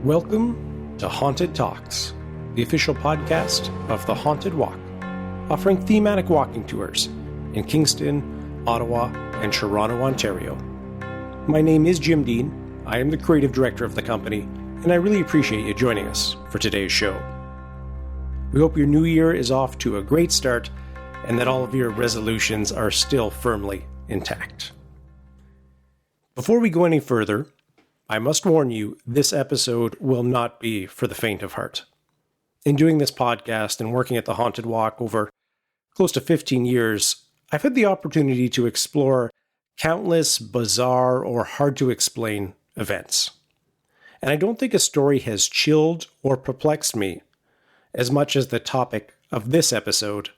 Welcome to Haunted Talks, the official podcast of the Haunted Walk, offering thematic walking tours in Kingston, Ottawa, and Toronto, Ontario. My name is Jim Dean. I am the creative director of the company, and I really appreciate you joining us for today's show. We hope your new year is off to a great start and that all of your resolutions are still firmly intact. Before we go any further, I must warn you, this episode will not be for the faint of heart. In doing this podcast and working at the Haunted Walk over close to 15 years, I've had the opportunity to explore countless bizarre or hard-to-explain events. And I don't think a story has chilled or perplexed me as much as the topic of this episode,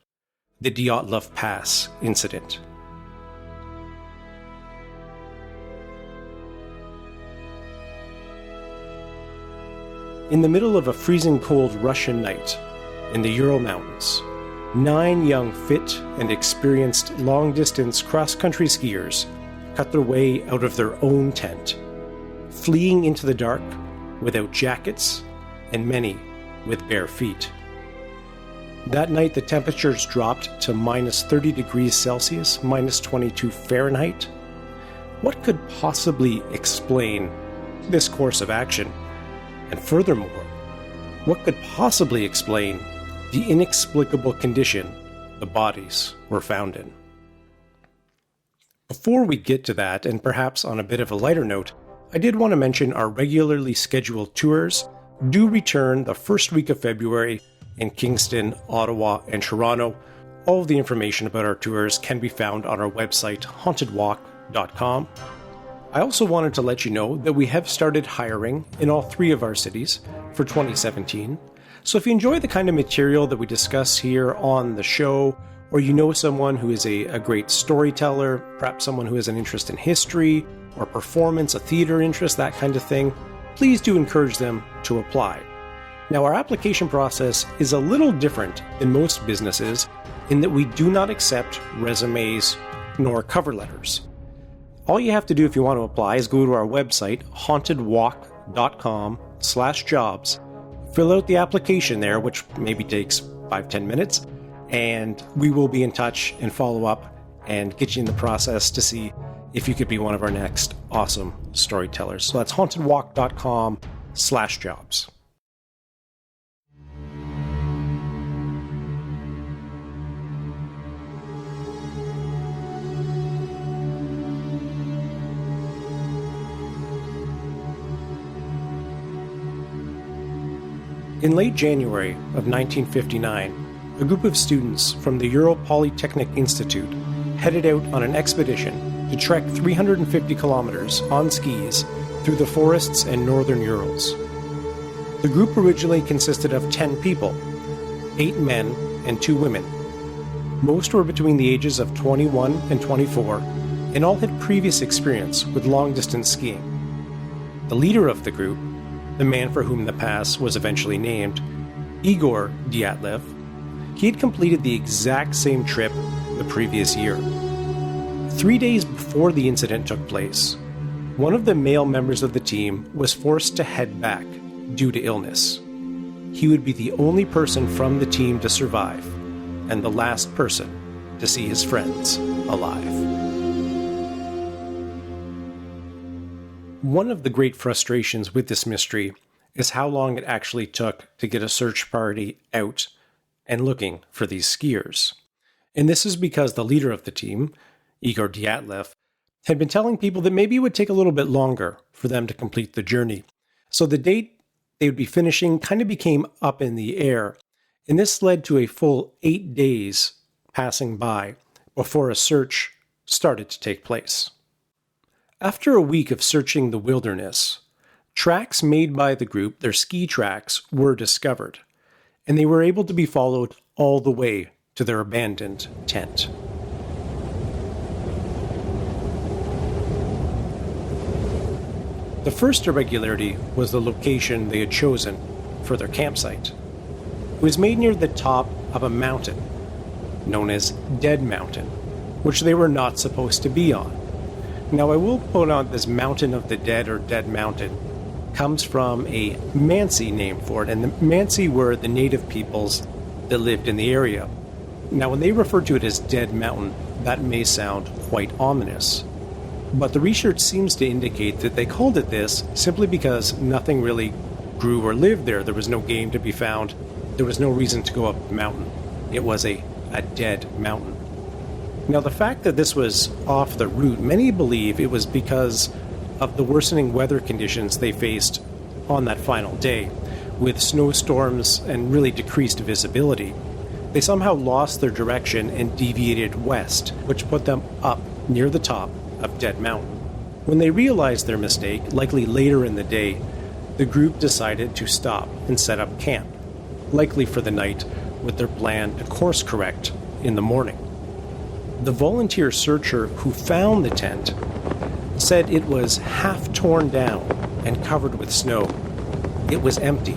the Dyatlov Pass incident. In the middle of a freezing cold Russian night in the Ural Mountains, 9 young, fit, and experienced long-distance cross-country skiers cut their way out of their own tent, fleeing into the dark without jackets and many with bare feet. That night, the temperatures dropped to minus 30 degrees Celsius, minus 22 Fahrenheit. What could possibly explain this course of action? And furthermore, what could possibly explain the inexplicable condition the bodies were found in? Before we get to that, and perhaps on a bit of a lighter note, I did want to mention our regularly scheduled tours do return the first week of February in Kingston, Ottawa, and Toronto. All of the information about our tours can be found on our website, hauntedwalk.com. I also wanted to let you know that we have started hiring in all 3 of our cities for 2017. So if you enjoy the kind of material that we discuss here on the show, or you know someone who is a great storyteller, perhaps someone who has an interest in history or performance, a theater interest, that kind of thing, please do encourage them to apply. Now, our application process is a little different than most businesses in that we do not accept resumes nor cover letters. All you have to do if you want to apply is go to our website, hauntedwalk.com/jobs, fill out the application there, which maybe takes 5-10 minutes, and we will be in touch and follow up and get you in the process to see if you could be one of our next awesome storytellers. So that's hauntedwalk.com/jobs. In late January of 1959, a group of students from the Ural Polytechnic Institute headed out on an expedition to trek 350 kilometers on skis through the forests and northern Urals. The group originally consisted of 10 people, 8 men and 2 women. Most were between the ages of 21 and 24, and all had previous experience with long-distance skiing. The leader of the group, the man for whom the pass was eventually named, Igor Dyatlov, he had completed the exact same trip the previous year. 3 days before the incident took place, one of the male members of the team was forced to head back due to illness. He would be the only person from the team to survive, and the last person to see his friends alive. One of the great frustrations with this mystery is how long it actually took to get a search party out and looking for these skiers. And this is because the leader of the team, Igor Dyatlov, had been telling people that maybe it would take a little bit longer for them to complete the journey. So the date they would be finishing kind of became up in the air, and this led to a full 8 days passing by before a search started to take place. After a week of searching the wilderness, tracks made by the group, their ski tracks, were discovered, and they were able to be followed all the way to their abandoned tent. The first irregularity was the location they had chosen for their campsite. It was made near the top of a mountain, known as Dead Mountain, which they were not supposed to be on. Now, I will point out this Mountain of the Dead or Dead Mountain comes from a Mansi name for it, and the Mansi were the native peoples that lived in the area. Now, when they refer to it as Dead Mountain, that may sound quite ominous. But the research seems to indicate that they called it this simply because nothing really grew or lived there. There was no game to be found. There was no reason to go up the mountain. It was a dead mountain. Now, the fact that this was off the route, many believe it was because of the worsening weather conditions they faced on that final day, with snowstorms and really decreased visibility. They somehow lost their direction and deviated west, which put them up near the top of Dead Mountain. When they realized their mistake, likely later in the day, the group decided to stop and set up camp, likely for the night, with their plan to course correct in the morning. The volunteer searcher who found the tent said it was half torn down and covered with snow. It was empty,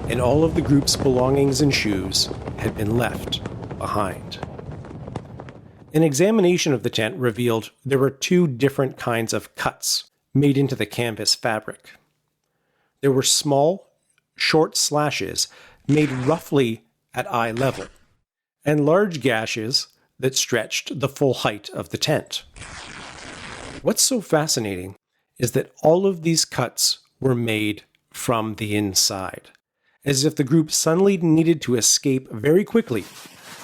and all of the group's belongings and shoes had been left behind. An examination of the tent revealed there were 2 different kinds of cuts made into the canvas fabric. There were small, short slashes made roughly at eye level, and large gashes that stretched the full height of the tent. What's so fascinating is that all of these cuts were made from the inside, as if the group suddenly needed to escape very quickly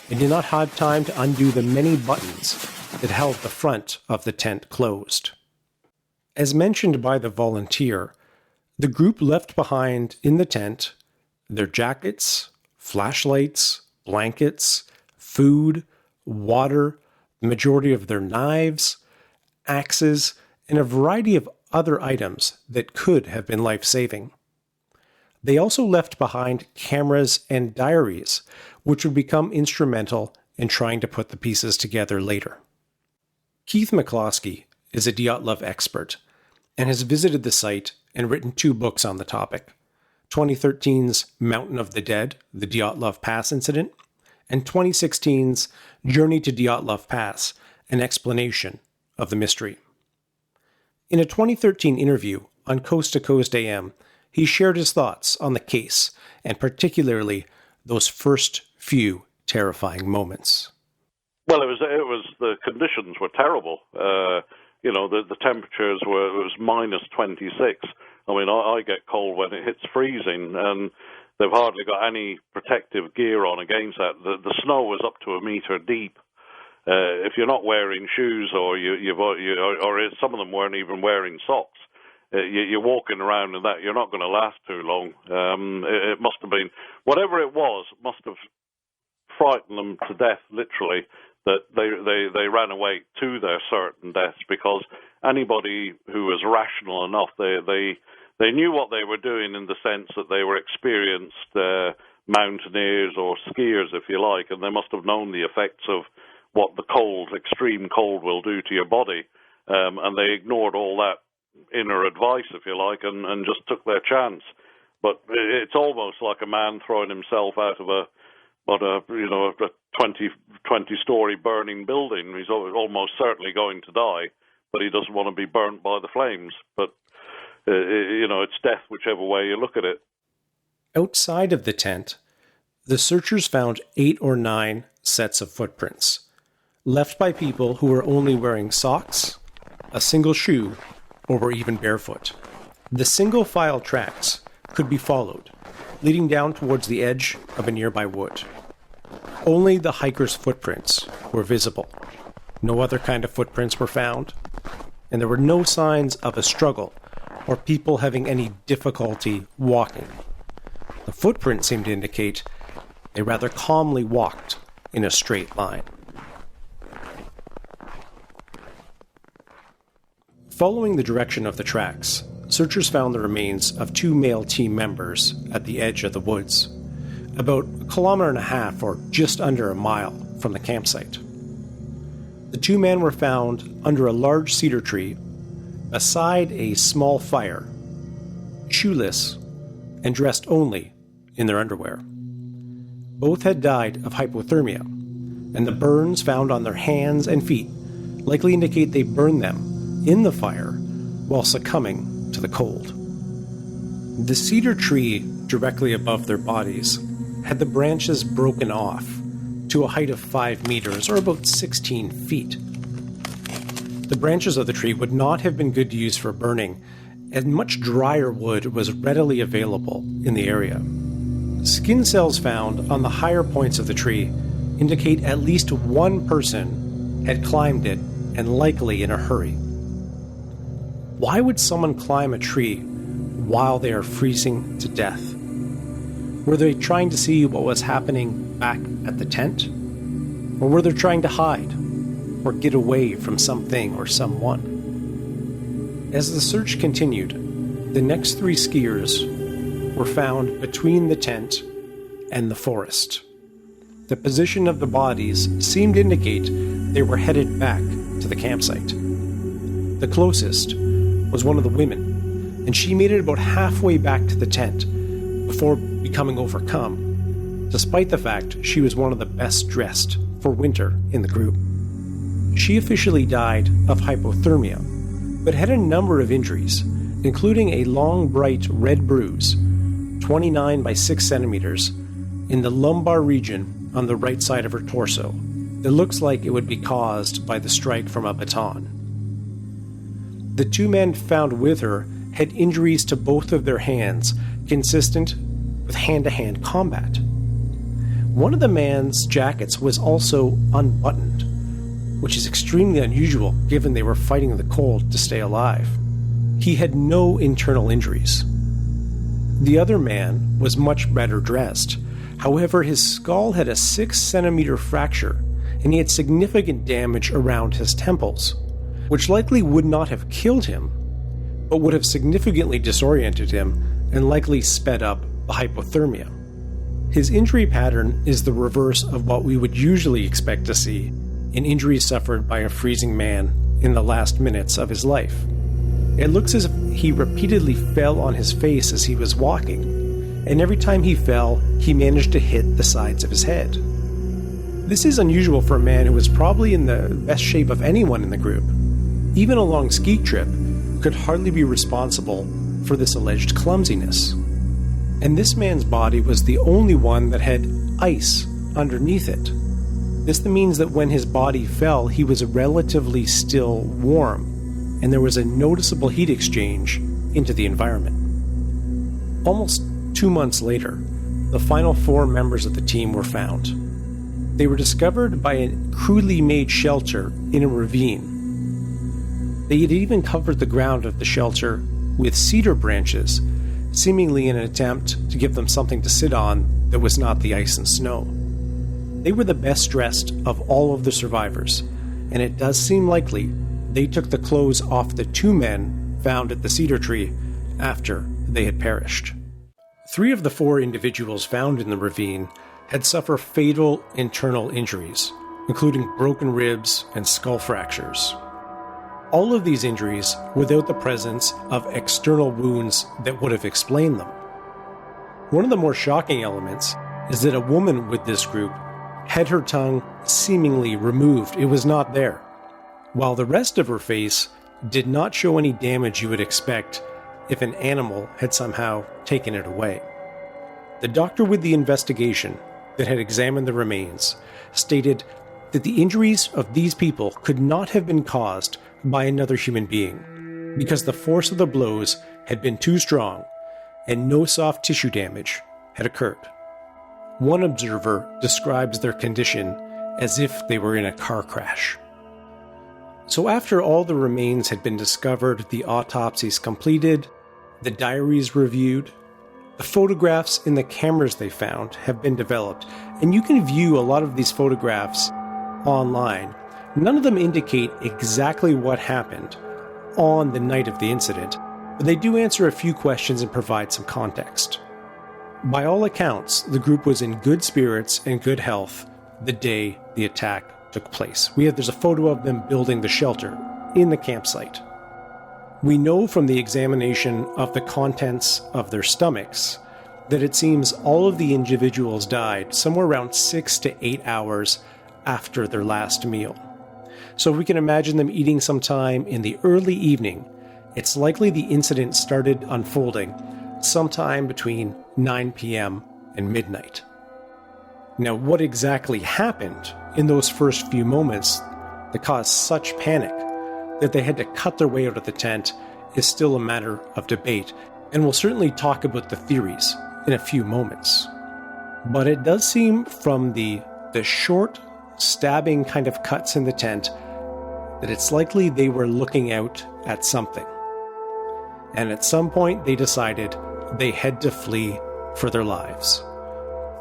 and did not have time to undo the many buttons that held the front of the tent closed. As mentioned by the volunteer, the group left behind in the tent their jackets, flashlights, blankets, food, water, the majority of their knives, axes, and a variety of other items that could have been life-saving. They also left behind cameras and diaries, which would become instrumental in trying to put the pieces together later. Keith McCloskey is a Dyatlov expert and has visited the site and written 2 books on the topic: 2013's Mountain of the Dead, the Dyatlov Pass Incident, and 2016's Journey to Dyatlov Pass, an explanation of the mystery. In a 2013 interview on Coast to Coast AM, he shared his thoughts on the case, and particularly those first few terrifying moments. Well, it was the conditions were terrible. The temperatures it was minus 26. I mean, I get cold when it hits freezing, and they've hardly got any protective gear on against that. The snow was up to 1 meter deep. If you're not wearing shoes, or some of them weren't even wearing socks, you're walking around in that, you're not going to last too long. It must have been, whatever it was, must have frightened them to death, literally, that they ran away to their certain deaths, because anybody who was rational enough, they knew what they were doing, in the sense that they were experienced mountaineers or skiers, if you like, and they must have known the effects of what the cold, extreme cold, will do to your body, and they ignored all that inner advice, if you like, and just took their chance. But it's almost like a man throwing himself out of a 20-story burning building. He's almost certainly going to die, but he doesn't want to be burnt by the flames. But it's death whichever way you look at it. Outside of the tent, the searchers found 8 or 9 sets of footprints, left by people who were only wearing socks, a single shoe, or were even barefoot. The single file tracks could be followed, leading down towards the edge of a nearby wood. Only the hikers' footprints were visible. No other kind of footprints were found, and there were no signs of a struggle or people having any difficulty walking. The footprints seemed to indicate they rather calmly walked in a straight line. Following the direction of the tracks, searchers found the remains of 2 male team members at the edge of the woods, about 1.5 kilometers or just under a mile from the campsite. The 2 men were found under a large cedar tree, beside a small fire, shoeless and dressed only in their underwear. Both had died of hypothermia, and the burns found on their hands and feet likely indicate they burned them in the fire while succumbing to the cold. The cedar tree directly above their bodies had the branches broken off to a height of 5 meters, or about 16 feet. The branches of the tree would not have been good to use for burning, and much drier wood was readily available in the area. Skin cells found on the higher points of the tree indicate at least one person had climbed it, and likely in a hurry. Why would someone climb a tree while they are freezing to death? Were they trying to see what was happening back at the tent? Or were they trying to hide or get away from something or someone? As the search continued, the next 3 skiers were found between the tent and the forest. The position of the bodies seemed to indicate they were headed back to the campsite. The closest was one of the women, and she made it about halfway back to the tent before becoming overcome, despite the fact she was one of the best dressed for winter in the group. She officially died of hypothermia, but had a number of injuries, including a long, bright red bruise, 29 by 6 centimeters, in the lumbar region on the right side of her torso that looks like it would be caused by the strike from a baton. The 2 men found with her had injuries to both of their hands, consistent with hand-to-hand combat. One of the man's jackets was also unbuttoned, which is extremely unusual given they were fighting the cold to stay alive. He had no internal injuries. The other man was much better dressed. However, his skull had a 6-centimeter fracture, and he had significant damage around his temples, which likely would not have killed him, but would have significantly disoriented him and likely sped up the hypothermia. His injury pattern is the reverse of what we would usually expect to see in injuries suffered by a freezing man in the last minutes of his life. It looks as if he repeatedly fell on his face as he was walking, and every time he fell, he managed to hit the sides of his head. This is unusual for a man who was probably in the best shape of anyone in the group. Even a long ski trip could hardly be responsible for this alleged clumsiness. And this man's body was the only one that had ice underneath it. This means that when his body fell, he was relatively still warm, and there was a noticeable heat exchange into the environment. Almost 2 months later, the final 4 members of the team were found. They were discovered by a crudely made shelter in a ravine. They had even covered the ground of the shelter with cedar branches, seemingly in an attempt to give them something to sit on that was not the ice and snow. They were the best dressed of all of the survivors, and it does seem likely they took the clothes off the 2 men found at the cedar tree after they had perished. 3 of the 4 individuals found in the ravine had suffered fatal internal injuries, including broken ribs and skull fractures. All of these injuries without the presence of external wounds that would have explained them. One of the more shocking elements is that a woman with this group had her tongue seemingly removed. It was not there, while the rest of her face did not show any damage you would expect if an animal had somehow taken it away. The doctor with the investigation that had examined the remains stated that the injuries of these people could not have been caused by another human being because the force of the blows had been too strong and no soft tissue damage had occurred. One observer describes their condition as if they were in a car crash. So after all the remains had been discovered, the autopsies completed, the diaries reviewed, the photographs in the cameras they found have been developed, and you can view a lot of these photographs online. None of them indicate exactly what happened on the night of the incident, but they do answer a few questions and provide some context. By all accounts, the group was in good spirits and good health the day the attack took place. There's a photo of them building the shelter in the campsite. We know from the examination of the contents of their stomachs that it seems all of the individuals died somewhere around 6 to 8 hours after their last meal. So if we can imagine them eating sometime in the early evening, it's likely the incident started unfolding sometime between 9 p.m. and midnight. Now, what exactly happened in those first few moments that caused such panic that they had to cut their way out of the tent is still a matter of debate, and we'll certainly talk about the theories in a few moments. But it does seem from the short, stabbing kind of cuts in the tent that it's likely they were looking out at something. And at some point they decided they had to flee for their lives.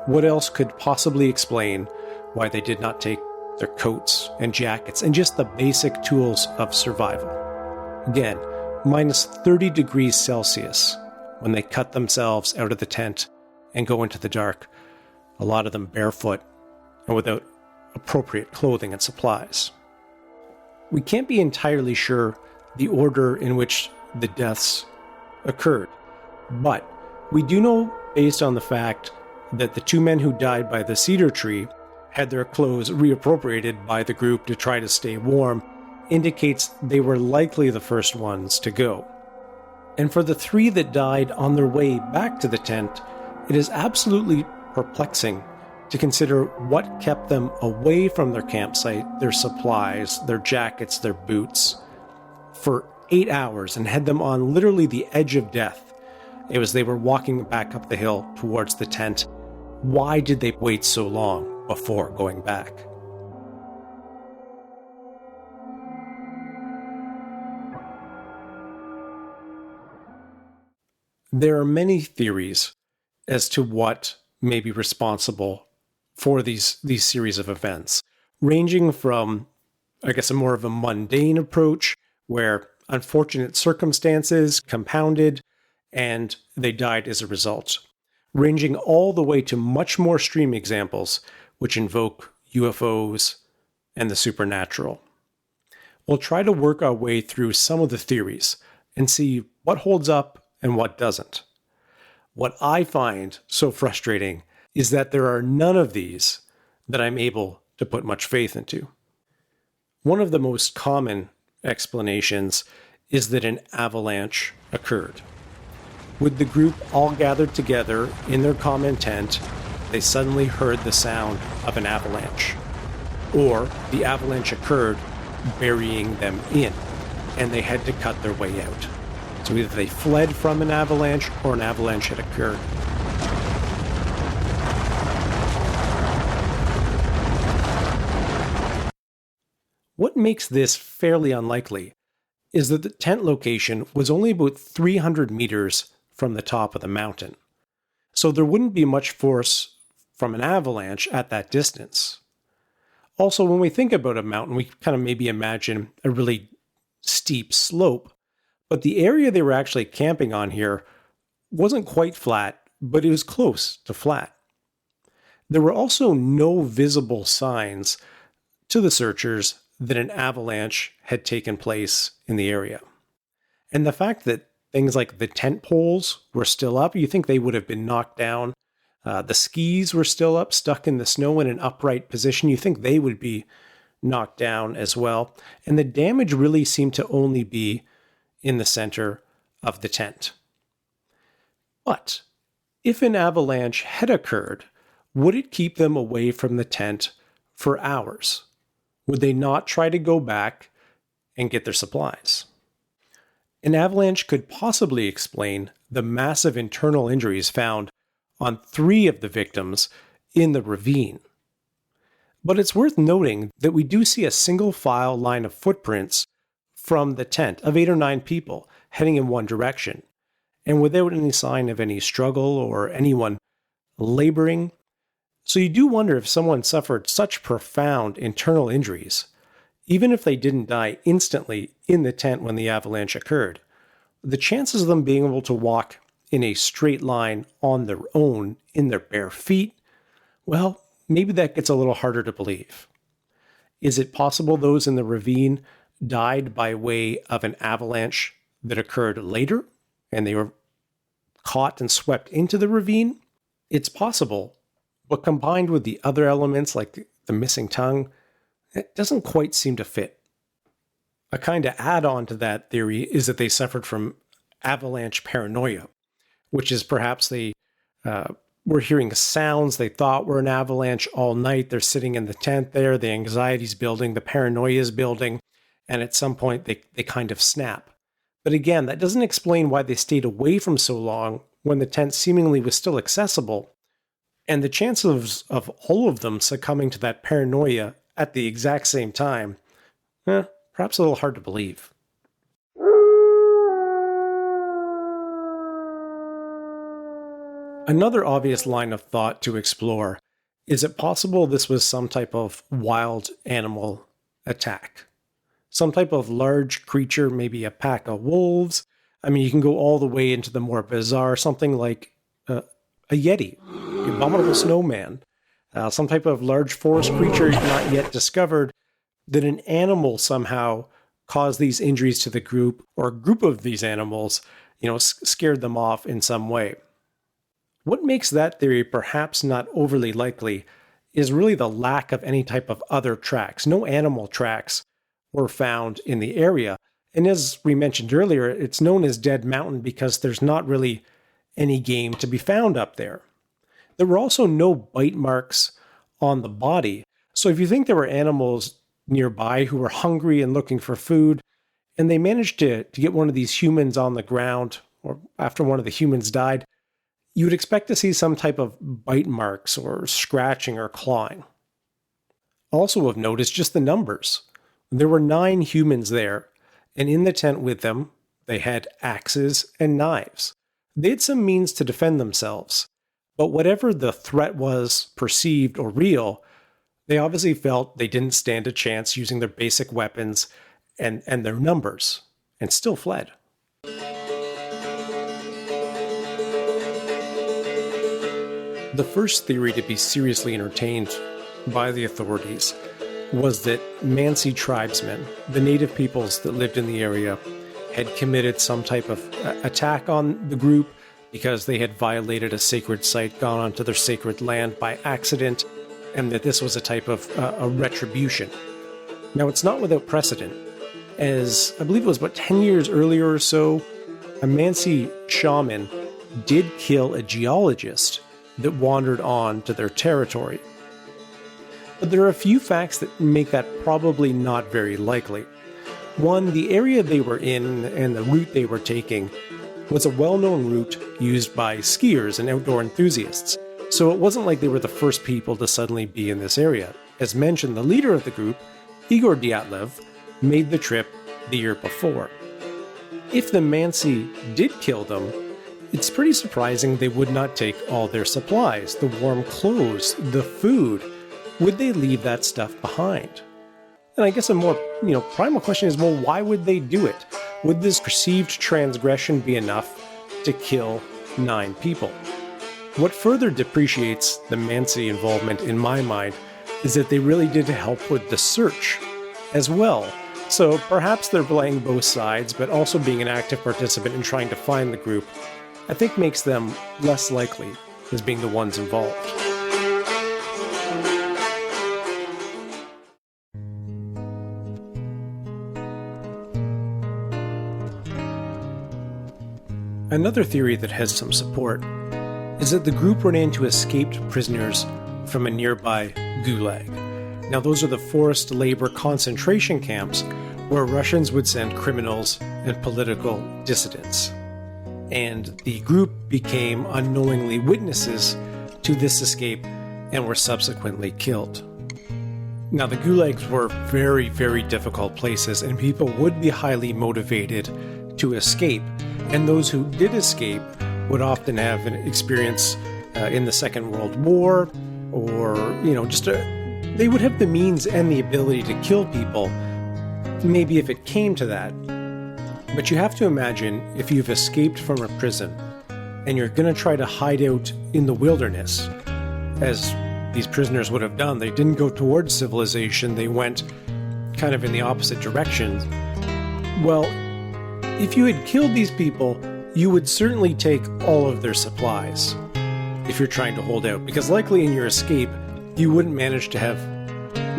What else could possibly explain why they did not take their coats and jackets and just the basic tools of survival? Again, minus 30 degrees Celsius when they cut themselves out of the tent and go into the dark, a lot of them barefoot and without appropriate clothing and supplies. We can't be entirely sure the order in which the deaths occurred, but we do know, based on the fact that the two men who died by the cedar tree had their clothes reappropriated by the group to try to stay warm, indicates they were likely the first ones to go. And for the three that died on their way back to the tent, it is absolutely perplexing to consider what kept them away from their campsite, their supplies, their jackets, their boots, for 8 hours and had them on literally the edge of death. It was they were walking back up the hill towards the tent. Why did they wait so long before going back? There are many theories as to what may be responsible for these series of events, ranging from, I guess, a more of a mundane approach where unfortunate circumstances compounded and they died as a result, ranging all the way to much more extreme examples which invoke UFOs and the supernatural. We'll try to work our way through some of the theories and see what holds up and what doesn't. What I find so frustrating is that there are none of these that I'm able to put much faith into. One of the most common explanations is that an avalanche occurred. With the group all gathered together in their common tent, they suddenly heard the sound of an avalanche. Or the avalanche occurred, burying them in, and they had to cut their way out. So either they fled from an avalanche or an avalanche had occurred. What makes this fairly unlikely is that the tent location was only about 300 meters from the top of the mountain. So there wouldn't be much force from an avalanche at that distance. Also, when we think about a mountain, we kind of maybe imagine a really steep slope, but the area they were actually camping on here wasn't quite flat, but it was close to flat. There were also no visible signs to the searchers that an avalanche had taken place in the area. And the fact that things like the tent poles were still up, you think they would have been knocked down. The skis were still up, stuck in the snow in an upright position. You think they would be knocked down as well. And the damage really seemed to only be in the center of the tent. But if an avalanche had occurred, would it keep them away from the tent for hours? Would they not try to go back and get their supplies? An avalanche could possibly explain the massive internal injuries found on 3 of the victims in the ravine. But it's worth noting that we do see a single file line of footprints from the tent of 8 or 9 people heading in one direction, and without any sign of any struggle or anyone laboring. So you do wonder if someone suffered such profound internal injuries, even if they didn't die instantly in the tent when the avalanche occurred, the chances of them being able to walk in a straight line on their own in their bare feet, well, maybe that gets a little harder to believe. Is it possible those in the ravine died by way of an avalanche that occurred later and they were caught and swept into the ravine? It's possible, but combined with the other elements like the missing tongue, it doesn't quite seem to fit. A kind of add-on to that theory is that they suffered from avalanche paranoia, which is perhaps they were hearing sounds they thought were an avalanche all night. They're sitting in the tent there, the anxiety's building, the paranoia is building, and at some point they kind of snap. But again, that doesn't explain why they stayed away from so long when the tent seemingly was still accessible. And the chances of all of them succumbing to that paranoia at the exact same time, perhaps a little hard to believe. Another obvious line of thought to explore: is it possible this was some type of wild animal attack? Some type of large creature, maybe a pack of wolves? I mean, you can go all the way into the more bizarre, something like a yeti, the abominable snowman, some type of large forest creature not yet discovered. That an animal somehow caused these injuries to the group, or a group of these animals, scared them off in some way. What makes that theory perhaps not overly likely is really the lack of any type of other tracks. No animal tracks were found in the area. And as we mentioned earlier, it's known as Dead Mountain because there's not really any game to be found up there. There were also no bite marks on the body. So if you think there were animals nearby who were hungry and looking for food, and they managed to get one of these humans on the ground, or after one of the humans died, you would expect to see some type of bite marks or scratching or clawing. Also of note is just the numbers. There were 9 humans there, and in the tent with them, they had axes and knives. They had some means to defend themselves, but whatever the threat was, perceived or real, they obviously felt they didn't stand a chance using their basic weapons and their numbers, and still fled. The first theory to be seriously entertained by the authorities was that Mansi tribesmen, the native peoples that lived in the area, had committed some type of attack on the group because they had violated a sacred site, gone onto their sacred land by accident, and that this was a type of a retribution. Now, it's not without precedent, as I believe it was about 10 years earlier or so, a Mansi shaman did kill a geologist that wandered on to their territory. But there are a few facts that make that probably not very likely. One, the area they were in and the route they were taking was a well-known route used by skiers and outdoor enthusiasts. So it wasn't like they were the first people to suddenly be in this area. As mentioned, the leader of the group, Igor Dyatlov, made the trip the year before. If the Mansi did kill them, it's pretty surprising they would not take all their supplies, the warm clothes, the food. Would they leave that stuff behind? And I guess a more, primal question is, well, why would they do it? Would this perceived transgression be enough to kill 9 people? What further depreciates the Mansi involvement in my mind is that they really did help with the search as well. So perhaps they're playing both sides, but also being an active participant in trying to find the group, I think makes them less likely as being the ones involved. Another theory that has some support is that the group ran into escaped prisoners from a nearby gulag. Now, those are the forced labor concentration camps where Russians would send criminals and political dissidents. And the group became unknowingly witnesses to this escape and were subsequently killed. Now, the gulags were very, very difficult places, and people would be highly motivated to escape. And those who did escape would often have an experience in the Second World War, or, they would have the means and the ability to kill people, maybe if it came to that. But you have to imagine if you've escaped from a prison and you're going to try to hide out in the wilderness, as these prisoners would have done. They didn't go towards civilization, they went kind of in the opposite direction. Well, if you had killed these people, you would certainly take all of their supplies if you're trying to hold out, because likely in your escape, you wouldn't manage to have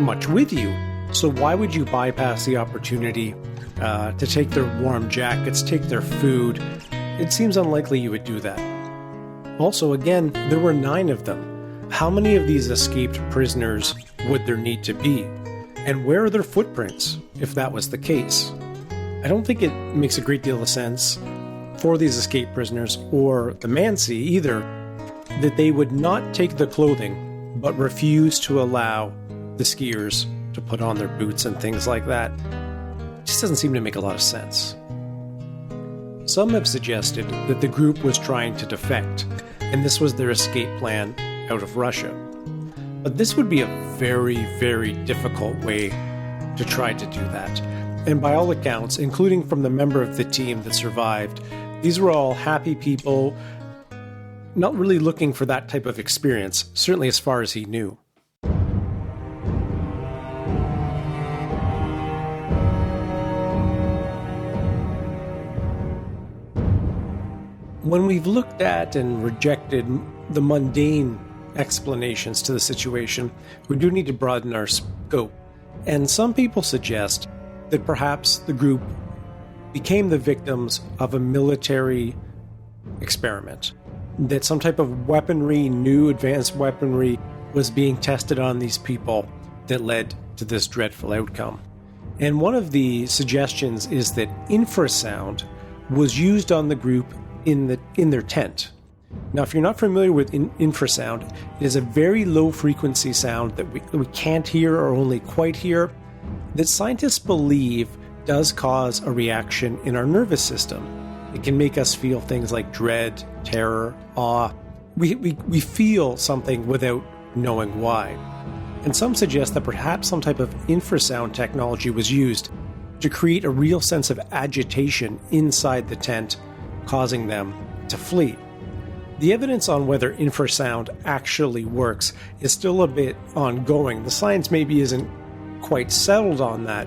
much with you. So why would you bypass the opportunity to take their warm jackets, take their food? It seems unlikely you would do that. Also, again, there were 9 of them. How many of these escaped prisoners would there need to be? And where are their footprints, if that was the case? I don't think it makes a great deal of sense for these escaped prisoners, or the Mansi either, that they would not take the clothing, but refuse to allow the skiers to put on their boots and things like that. It just doesn't seem to make a lot of sense. Some have suggested that the group was trying to defect, and this was their escape plan out of Russia. But this would be a very, very difficult way to try to do that. And by all accounts, including from the member of the team that survived, these were all happy people, not really looking for that type of experience, certainly as far as he knew. When we've looked at and rejected the mundane explanations to the situation, we do need to broaden our scope. And some people suggest that perhaps the group became the victims of a military experiment, that some type of weaponry, new advanced weaponry, was being tested on these people that led to this dreadful outcome. And one of the suggestions is that infrasound was used on the group in their tent. Now, if you're not familiar with infrasound, it is a very low frequency sound that we can't hear or only quite hear, that scientists believe does cause a reaction in our nervous system. It can make us feel things like dread, terror, awe. We feel something without knowing why. And some suggest that perhaps some type of infrasound technology was used to create a real sense of agitation inside the tent, causing them to flee. The evidence on whether infrasound actually works is still a bit ongoing. The science maybe isn't quite settled on that,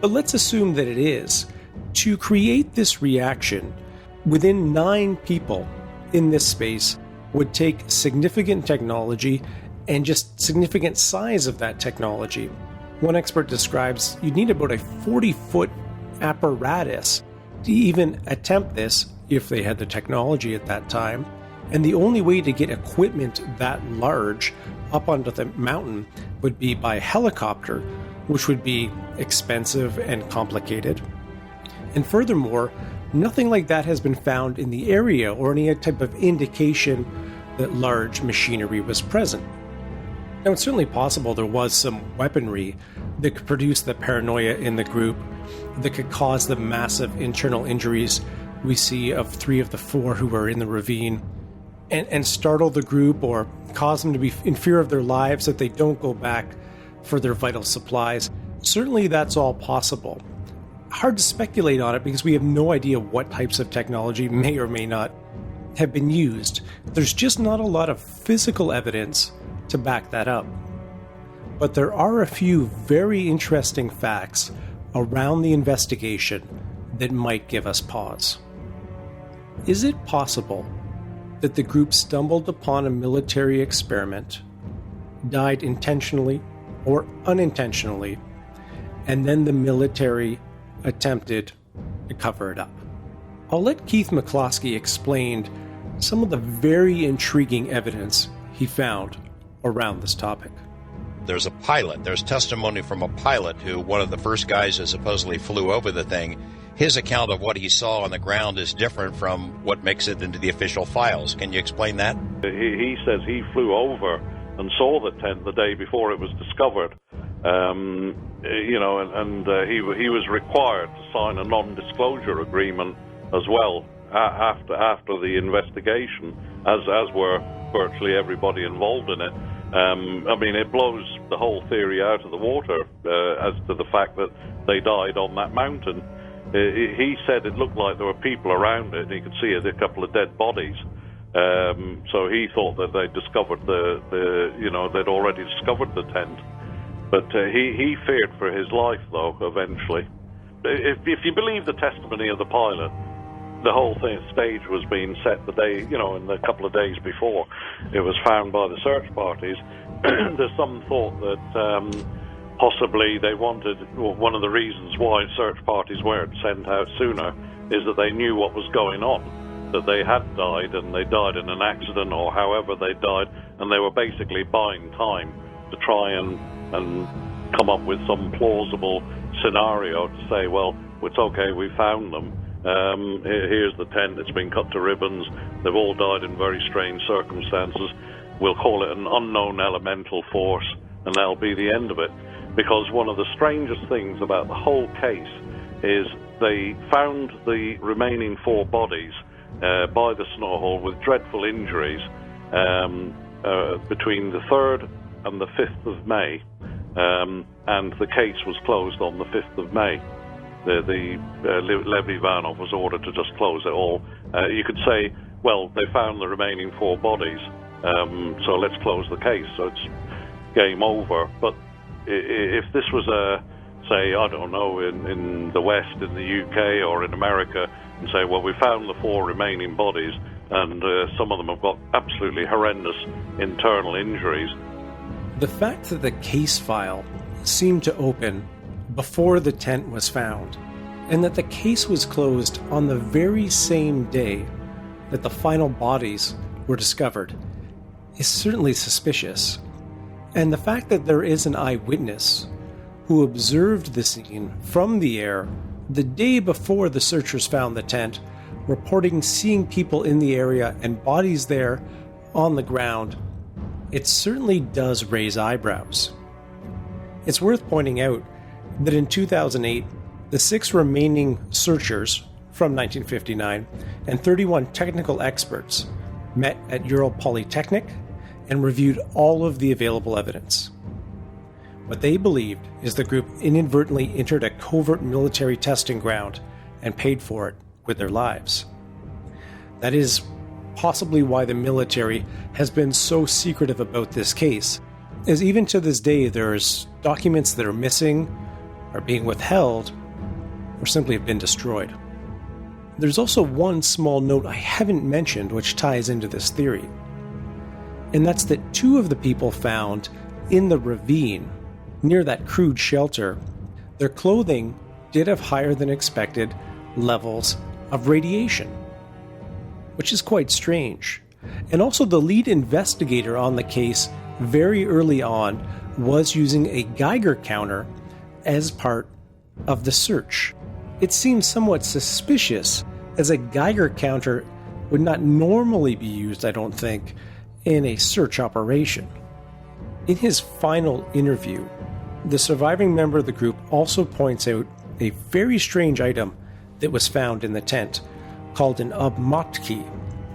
but let's assume that it is. To create this reaction within 9 people in this space would take significant technology and just significant size of that technology. One expert describes you'd need about a 40-foot apparatus to even attempt this if they had the technology at that time. And the only way to get equipment that large up onto the mountain would be by helicopter, which would be expensive and complicated. And furthermore, nothing like that has been found in the area or any type of indication that large machinery was present. Now, it's certainly possible there was some weaponry that could produce the paranoia in the group, that could cause the massive internal injuries we see of 3 of the 4 who were in the ravine, and startle the group or cause them to be in fear of their lives that they don't go back for their vital supplies. Certainly that's all possible. Hard to speculate on it because we have no idea what types of technology may or may not have been used. There's just not a lot of physical evidence to back that up. But there are a few very interesting facts around the investigation that might give us pause. Is it possible that the group stumbled upon a military experiment, died intentionally or unintentionally, and then the military attempted to cover it up? I'll let Keith McCloskey explain some of the very intriguing evidence he found around this topic. There's a pilot. There's testimony from a pilot who, one of the first guys who supposedly flew over the thing, his account of what he saw on the ground is different from what makes it into the official files. Can you explain that? He says he flew over and saw the tent the day before it was discovered. He was required to sign a non-disclosure agreement as well after the investigation, as were virtually everybody involved in it. It blows the whole theory out of the water as to the fact that they died on that mountain. He said it looked like there were people around it, and he could see a couple of dead bodies. So he thought that they discovered they'd already discovered the tent. But he feared for his life, though, eventually. If you believe the testimony of the pilot, the whole stage was being set the day, in the couple of days before it was found by the search parties. There's some thought that possibly they wanted, one of the reasons why search parties weren't sent out sooner is that they knew what was going on. that they had died, and they died in an accident or however they died, and they were basically buying time to try and come up with some plausible scenario to say, well, it's okay, we found them. Here's the tent, it's been cut to ribbons, they've all died in very strange circumstances. We'll call it an unknown elemental force, and that'll be the end of it. Because one of the strangest things about the whole case is they found the remaining 4 bodies by the snow hole with dreadful injuries between the 3rd and the 5th of May, and the case was closed on the 5th of May. Lev Ivanov was ordered to just close it all. You could say, well, they found the remaining 4 bodies, so let's close the case, so it's game over. But if this was say, I don't know, in the West, in the UK or in America, and say, well, we found the 4 remaining bodies, and some of them have got absolutely horrendous internal injuries. The fact that the case file seemed to open before the tent was found, and that the case was closed on the very same day that the final bodies were discovered, is certainly suspicious. And the fact that there is an eyewitness who observed the scene from the air the day before the searchers found the tent, reporting seeing people in the area and bodies there on the ground, it certainly does raise eyebrows. It's worth pointing out that in 2008, the 6 remaining searchers from 1959 and 31 technical experts met at Ural Polytechnic and reviewed all of the available evidence. What they believed is the group inadvertently entered a covert military testing ground and paid for it with their lives. That is possibly why the military has been so secretive about this case, as even to this day there's documents that are missing, are being withheld, or simply have been destroyed. There's also one small note I haven't mentioned which ties into this theory, and that's that 2 of the people found in the ravine near that crude shelter, their clothing did have higher than expected levels of radiation, which is quite strange. And also the lead investigator on the case very early on was using a Geiger counter as part of the search. It seems somewhat suspicious, as a Geiger counter would not normally be used, I don't think, in a search operation. In his final interview, the surviving member of the group also points out a very strange item that was found in the tent, called an obmotki,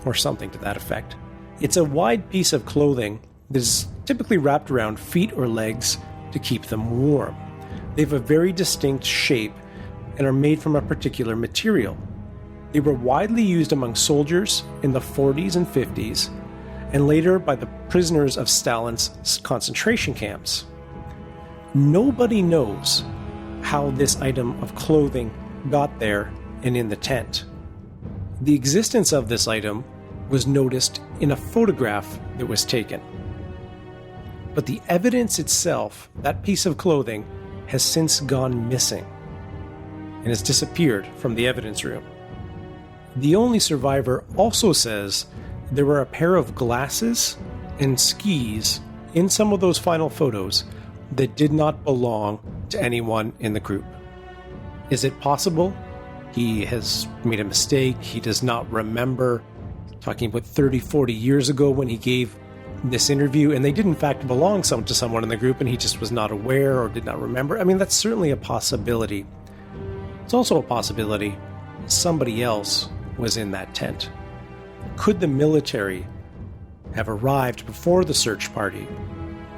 or something to that effect. It's a wide piece of clothing that is typically wrapped around feet or legs to keep them warm. They have a very distinct shape and are made from a particular material. They were widely used among soldiers in the 40s and 50s, and later by the prisoners of Stalin's concentration camps. Nobody knows how this item of clothing got there and in the tent. The existence of this item was noticed in a photograph that was taken. But the evidence itself, that piece of clothing, has since gone missing and has disappeared from the evidence room. The only survivor also says there were a pair of glasses and skis in some of those final photos that did not belong to anyone in the group. Is it possible he has made a mistake? He does not remember, talking about 30, 40 years ago when he gave this interview, and they did in fact belong to someone in the group and he just was not aware or did not remember. I mean, that's certainly a possibility. It's also a possibility somebody else was in that tent. Could the military have arrived before the search party,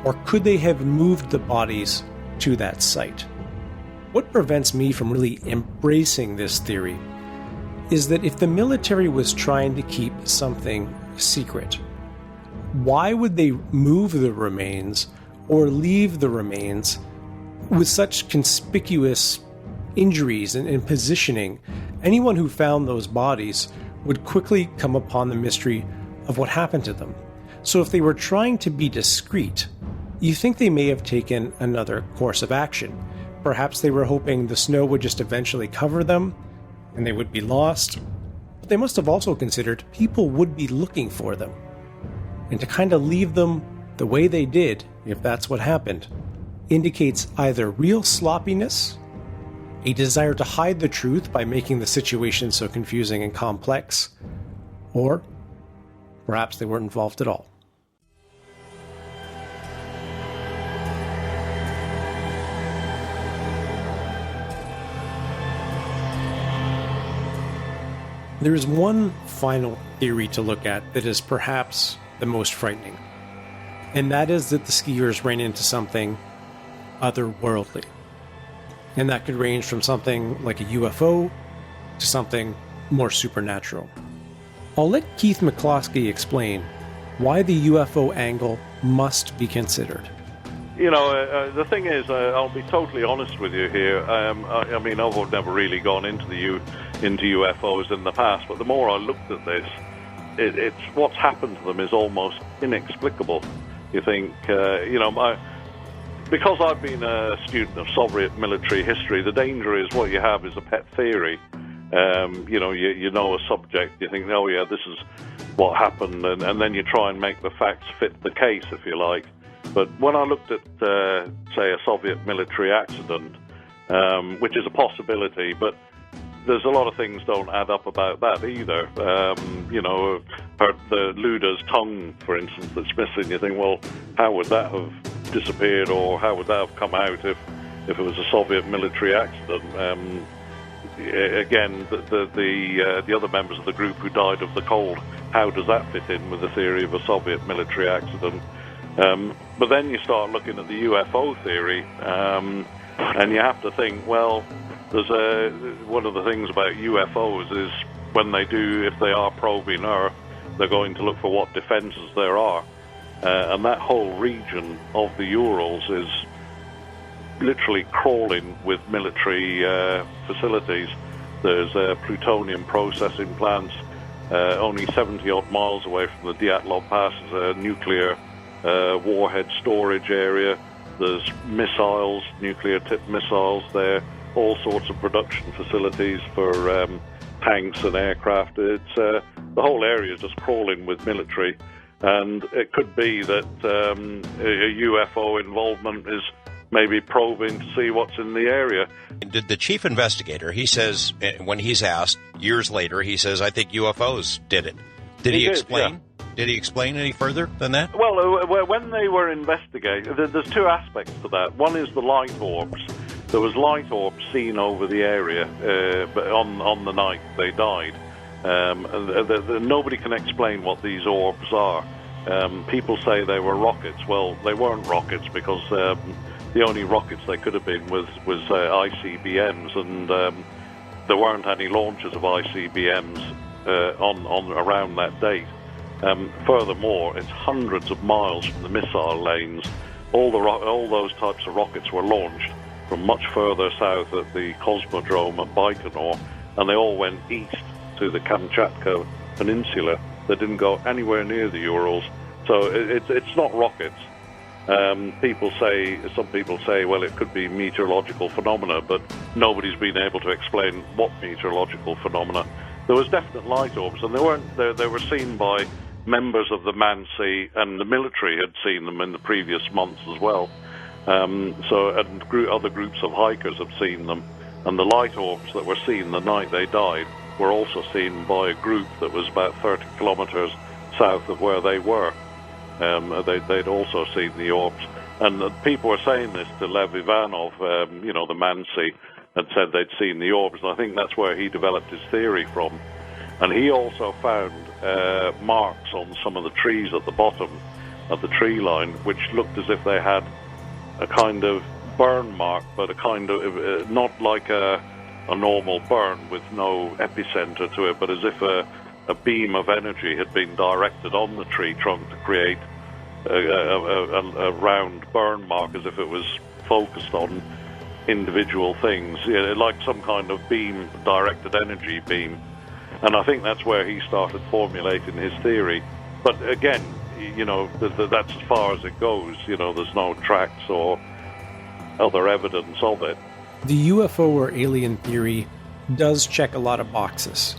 or could they have moved the bodies to that site? What prevents me from really embracing this theory is that if the military was trying to keep something secret, why would they move the remains or leave the remains with such conspicuous injuries and positioning? Anyone who found those bodies would quickly come upon the mystery of what happened to them. So if they were trying to be discreet, you think they may have taken another course of action. Perhaps they were hoping the snow would just eventually cover them and they would be lost. But they must have also considered people would be looking for them. And to kind of leave them the way they did, if that's what happened, indicates either real sloppiness, a desire to hide the truth by making the situation so confusing and complex, or perhaps they weren't involved at all. There is one final theory to look at that is perhaps the most frightening, and that is that the skiers ran into something otherworldly. And that could range from something like a UFO to something more supernatural. I'll let Keith McCloskey explain why the UFO angle must be considered. The thing is, I'll be totally honest with you here. I mean, I've never really gone into UFOs in the past, but the more I looked at this, it's what's happened to them is almost inexplicable. You think, because I've been a student of Soviet military history, the danger is what you have is a pet theory. You know a subject, you think, oh yeah, this is what happened, and then you try and make the facts fit the case, if you like. But when I looked at, say, a Soviet military accident, which is a possibility, but there's a lot of things don't add up about that either. The Luda's tongue, for instance, that's missing. You think, well, how would that have disappeared, or how would that have come out if it was a Soviet military accident? Again, the other members of the group who died of the cold, how does that fit in with the theory of a Soviet military accident? But then you start looking at the UFO theory, and you have to think, well, there's one of the things about UFOs is when they do, if they are probing Earth, they're going to look for what defenses there are. And that whole region of the Urals is literally crawling with military facilities. There's plutonium processing plants. Only 70-odd miles away from the Dyatlov Pass is a nuclear warhead storage area. There's missiles, nuclear-tipped missiles there, all sorts of production facilities for tanks and aircraft. It's the whole area is just crawling with military, and it could be that a UFO involvement is maybe probing to see what's in the area. Did the chief investigator, he says, when he's asked years later, he says, I think UFOs did it. Did he explain? Yeah. Did he explain any further than that? Well, when they were investigating, there's two aspects to that. One is the light orbs. There was light orbs seen over the area on the night they died. Nobody can explain what these orbs are. People say they were rockets. Well, they weren't rockets because the only rockets they could have been was ICBMs, and there weren't any launches of ICBMs on around that date. Furthermore, it's hundreds of miles from the missile lanes. All those types of rockets were launched from much further south at the Cosmodrome at Baikonur, and they all went east to the Kamchatka Peninsula. They didn't go anywhere near the Urals, so it's not rockets. Some people say, well, it could be meteorological phenomena, but nobody's been able to explain what meteorological phenomena. There was definite light orbs, and they were seen by members of the Mansi, and the military had seen them in the previous months as well. Other groups of hikers have seen them, and the light orbs that were seen the night they died were also seen by a group that was about 30 kilometers south of where they were. They'd also seen the orbs, and people were saying this to Lev Ivanov, the Mansi, had said they'd seen the orbs, and I think that's where he developed his theory from. And he also found marks on some of the trees at the bottom of the tree line, which looked as if they had a kind of burn mark, but a kind of, not like a normal burn with no epicenter to it, but as if a beam of energy had been directed on the tree trunk to create a round burn mark, as if it was focused on individual things, like some kind of beam, directed energy beam. And I think that's where he started formulating his theory. But again, that's as far as it goes. There's no tracks or other evidence of it. The UFO or alien theory does check a lot of boxes.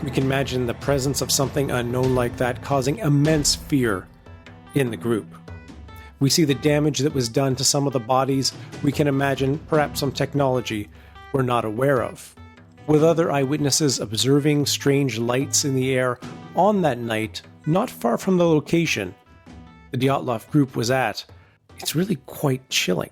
We can imagine the presence of something unknown like that causing immense fear in the group. We see the damage that was done to some of the bodies. We can imagine perhaps some technology we're not aware of. With other eyewitnesses observing strange lights in the air on that night, not far from the location the Dyatlov group was at, it's really quite chilling.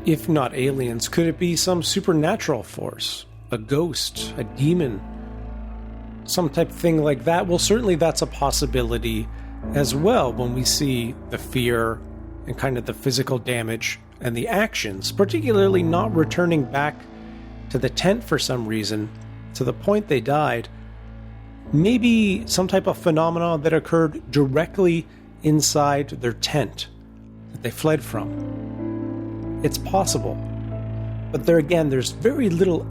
If not aliens, could it be some supernatural force? A ghost? A demon? Some type of thing like that? Well, certainly that's a possibility as well when we see the fear and kind of the physical damage and the actions, particularly not returning back to the tent for some reason, to the point they died. Maybe some type of phenomena that occurred directly inside their tent that they fled from. It's possible. But there again, there's very little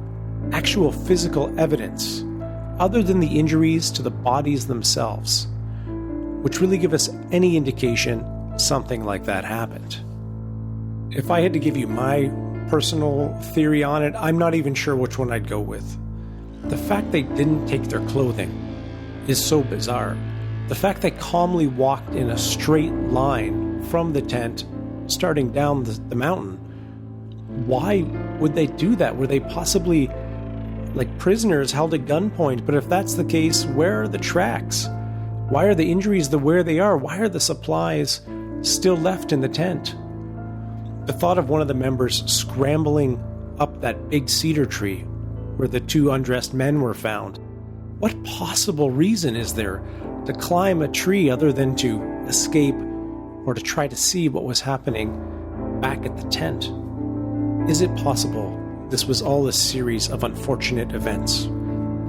actual physical evidence other than the injuries to the bodies themselves, which really give us any indication something like that happened. If I had to give you my personal theory on it, I'm not even sure which one I'd go with. The fact they didn't take their clothing is so bizarre. The fact they calmly walked in a straight line from the tent, starting down the mountain. Why would they do that? Were they possibly like prisoners held at gunpoint? But if that's the case, where are the tracks? Why are the injuries where they are? Why are the supplies still left in the tent? The thought of one of the members scrambling up that big cedar tree where the two undressed men were found. What possible reason is there to climb a tree other than to escape or to try to see what was happening back at the tent? Is it possible this was all a series of unfortunate events,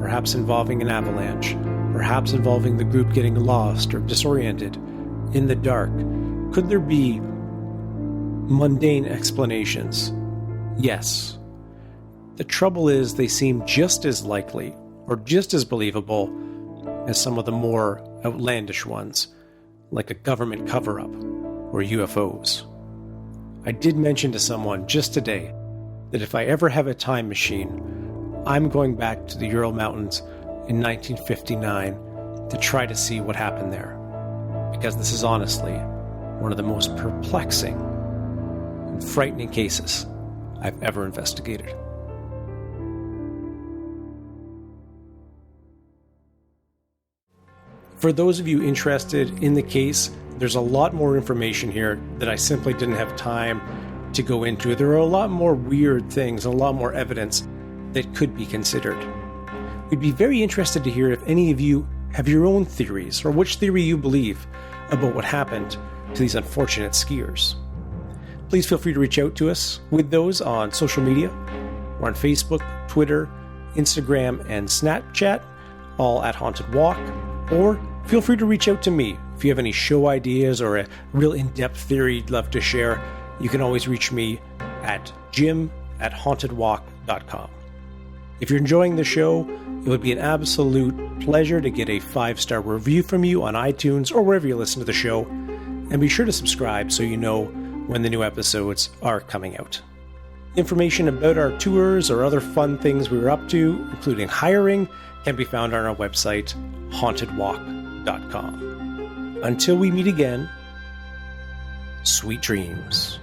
perhaps involving an avalanche, perhaps involving the group getting lost or disoriented in the dark? Could there be mundane explanations? Yes. The trouble is they seem just as likely or just as believable as some of the more outlandish ones, like a government cover-up or UFOs. I did mention to someone just today that if I ever have a time machine, I'm going back to the Ural Mountains in 1959 to try to see what happened there. Because this is honestly one of the most perplexing and frightening cases I've ever investigated. For those of you interested in the case, there's a lot more information here that I simply didn't have time to go into. There are a lot more weird things, a lot more evidence that could be considered. We'd be very interested to hear if any of you have your own theories or which theory you believe about what happened to these unfortunate skiers. Please feel free to reach out to us with those on social media. We're on Facebook, Twitter, Instagram, and Snapchat, all at Haunted Walk. Or feel free to reach out to me if you have any show ideas or a real in-depth theory you'd love to share. You can always reach me at jim@hauntedwalk.com. If you're enjoying the show, it would be an absolute pleasure to get a 5-star review from you on iTunes or wherever you listen to the show. And be sure to subscribe so you know when the new episodes are coming out. Information about our tours or other fun things we were up to, including hiring, can be found on our website, hauntedwalk.com. Until we meet again, sweet dreams.